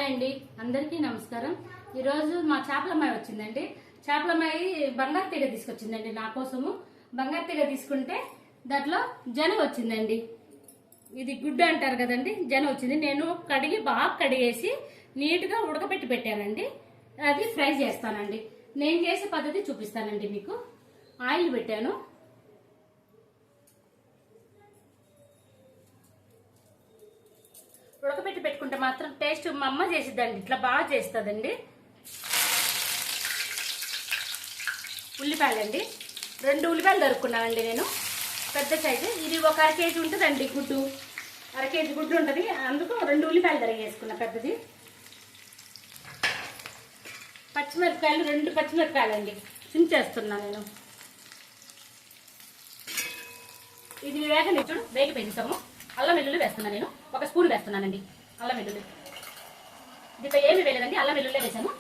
అండి, అందరికీ నమస్కారం. ఈరోజు మా చేపలమ్మాయి వచ్చిందండి. చేపలమ్మాయి బంగారు తీగ తీసుకొచ్చిందండి నా కోసము. బంగారు తీగ తీసుకుంటే దాంట్లో జన వచ్చిందండి. ఇది గుడ్డు అంటారు కదండి, జన వచ్చింది. నేను బాగా కడిగేసి నీట్గా ఉడకబెట్టి పెట్టానండి. అది ఫ్రై చేస్తానండి. నేను చేసే పద్ధతి చూపిస్తానండి మీకు. ఆయిల్ పెట్టాను. ఉడకబెట్టి పెట్టుకుంటే మాత్రం టేస్ట్ మా అమ్మ చేసిద్దండి, ఇట్లా బాగా చేస్తుందండి. ఉల్లిపాయలండి, 2 ఉల్లిపాయలు దొరుకున్నానండి నేను, పెద్ద సైజు. ఇది ఒక 1/2 కేజీ ఉంటుందండి గుడ్డు, 1/2 కేజీ గుడ్డు ఉంటుంది. అందుకు 2 ఉల్లిపాయలు తరిగేసుకున్నా పెద్దది. పచ్చిమిరపకాయలు 2 పచ్చిమిరపకాయలండి చించేస్తున్నా నేను. ఇది వేగనిచ్చుడు వేగి పెంచాము. అల్లం వెల్లుల్లి వేస్తున్నాను నేను, 1 స్పూన్ వేస్తున్నానండి అల్లం వెల్లుల్లి. దీంట్లో ఏమి వేయలేదండి, అల్లం వెల్లుల్లి వేసాము.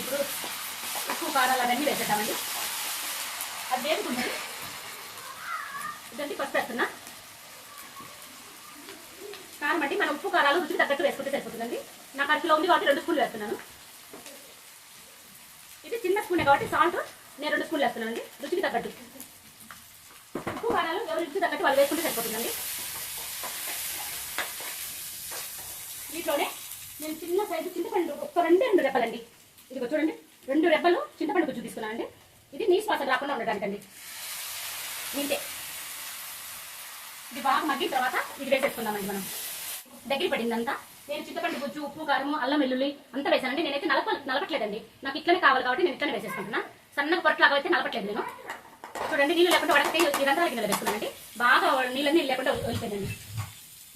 ఇప్పుడు ఉప్పు కారాలు అవన్నీ వేసేద్దామండి. అది వేసుకుంటుంది. ఇదండి పసుపు వేస్తున్నా. కారం అంటే మన ఉప్పు కారాలు రుచికి తగ్గట్టు వేసుకుంటే సరిపోతుందండి. నాకు 1 కిలో ఉంది కాబట్టి 2 స్పూన్లు వేస్తున్నాను. ఇది చిన్న స్పూనే కాబట్టి సాల్ట్ నేను 2 స్పూన్లు వేస్తున్నానండి, రుచికి తగ్గట్టు. ఉప్పు కారాలు ఎవరి రుచికి తగ్గట్టు వాళ్ళు వేసుకుంటే సరిపోతుందండి. వీటిలోనే నేను చిన్న సైజు చింతపండు ఒక 2 రెబ్బలండి. ఇదిగో చూడండి, 2 రెబ్బలు చింతపండు గుజ్జు తీసుకున్నాను అండి. ఇది నీసు వాసన రాకుండా ఉండడానికండి. ఇంతే. ఇది బాగా మగ్గిన తర్వాత ఇది వేసేసుకుందామండి మనం. దగ్గర పడిందంతా. నేను చింతపండు గుజ్జు, ఉప్పు, కారము, అల్లం వెల్లుల్లి అంతా వేసానండి. నేనైతే నలపట్లేదండి, నాకు ఇట్లనే కావాలి కాబట్టి నేను ఇట్లనే వేసేసుకుంటున్నా. సన్నగా పొట్టలాగా అయితే నలపట్లేదు నేను. చూడండి, నీళ్ళు లేకుండా వడకతే ఇదంతా గిన్నెలో వేసుకున్నానండి. బాగా నీళ్ళు లేకుండా వదిలిపోయిందండి.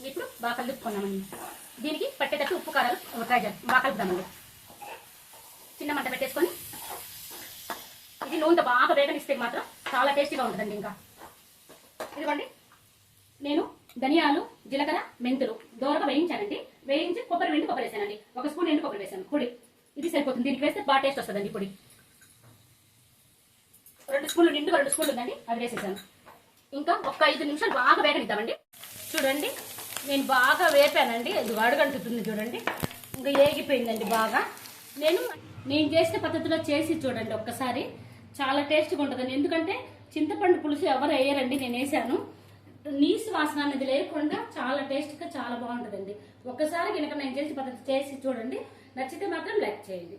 ఇప్పుడు బాగా కలుపుకున్నామండి. దీనికి పట్టేటట్టు ఉప్పు కారాలు ట్రై చేద్దాం, బాగా కలుపుదామండి. చిన్న మంట పెట్టేసుకొని ఇది నూనెతో బాగా వేగనిస్తే మాత్రం చాలా టేస్టీగా ఉంటుందండి. ఇంకా ఇదిగోండి, నేను ధనియాలు, జీలకర్ర, మెంతులు దోరగా వేయించానండి. వేయించి కొబ్బరి వేసానండి. 1 స్పూన్ ఎండు కొబ్బరి వేసాను, పొడి. ఇది సరిపోతుంది. దీనికి వేస్తే బాగా టేస్ట్ వస్తుందండి. పొడి 2 స్పూన్లు నిండుగా 2 స్పూన్లు ఉందండి, అది వేసేసాను. ఇంకా ఒక 5 నిమిషాలు బాగా వేగనిద్దామండి. చూడండి, నేను బాగా వేపానండి. అది అడుగంటుతుంది చూడండి, ఇంకా ఏగిపోయిందండి బాగా. నేను చేసిన పద్ధతిలో చేసి చూడండి ఒక్కసారి, చాలా టేస్ట్గా ఉంటుందండి. ఎందుకంటే చింతపండు పులుసు ఎవరు వేయరండి, నేను వేసాను. నీసు వాసన అనేది లేకుండా చాలా టేస్ట్గా చాలా బాగుంటుందండి. ఒక్కసారి కనుక నేను చేసిన పద్ధతి చేసి చూడండి, నచ్చితే మాత్రం లైక్ చేయండి.